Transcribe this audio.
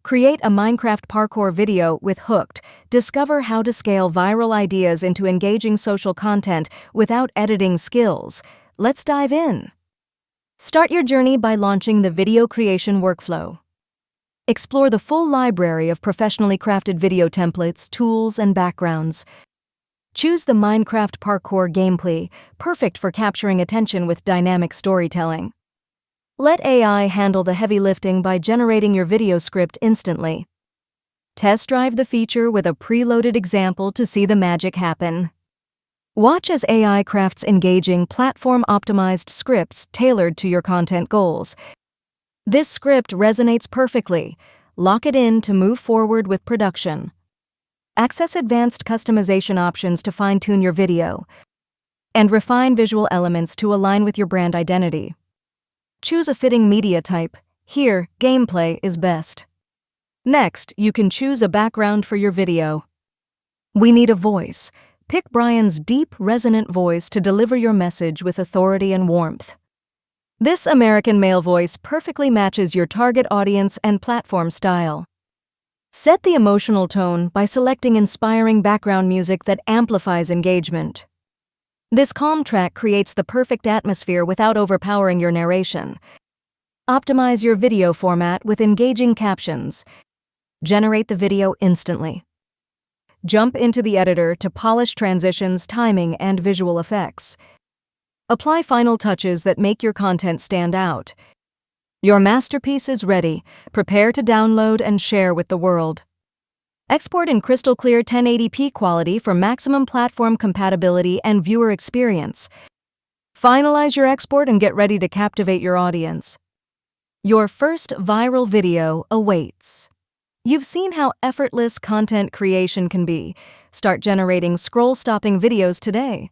Create a Minecraft parkour video with Hooked. Discover how to scale viral ideas into engaging social content without editing skills. Let's dive in. Start your journey by launching the video creation workflow. Explore the full library of professionally crafted video templates, tools, and backgrounds. Choose the Minecraft Parkour gameplay, perfect for capturing attention with dynamic storytelling. Let AI handle the heavy lifting by generating your video script instantly. Test drive the feature with a preloaded example to see the magic happen. Watch as AI crafts engaging, platform-optimized scripts tailored to your content goals. This script resonates perfectly. Lock it in to move forward with production. Access advanced customization options to fine-tune your video, and refine visual elements to align with your brand identity. Choose a fitting media type. Here, gameplay is best. Next, you can choose a background for your video. We need a voice. Pick Brian's deep, resonant voice to deliver your message with authority and warmth. This American male voice perfectly matches your target audience and platform style. Set the emotional tone by selecting inspiring background music that amplifies engagement. This calm track creates the perfect atmosphere without overpowering your narration. Optimize your video format with engaging captions. Generate the video instantly. Jump into the editor to polish transitions, timing, and visual effects. Apply final touches that make your content stand out. Your masterpiece is ready. Prepare to download and share with the world. Export in crystal clear 1080p quality for maximum platform compatibility and viewer experience. Finalize your export and get ready to captivate your audience. Your first viral video awaits. You've seen how effortless content creation can be. Start generating scroll-stopping videos today.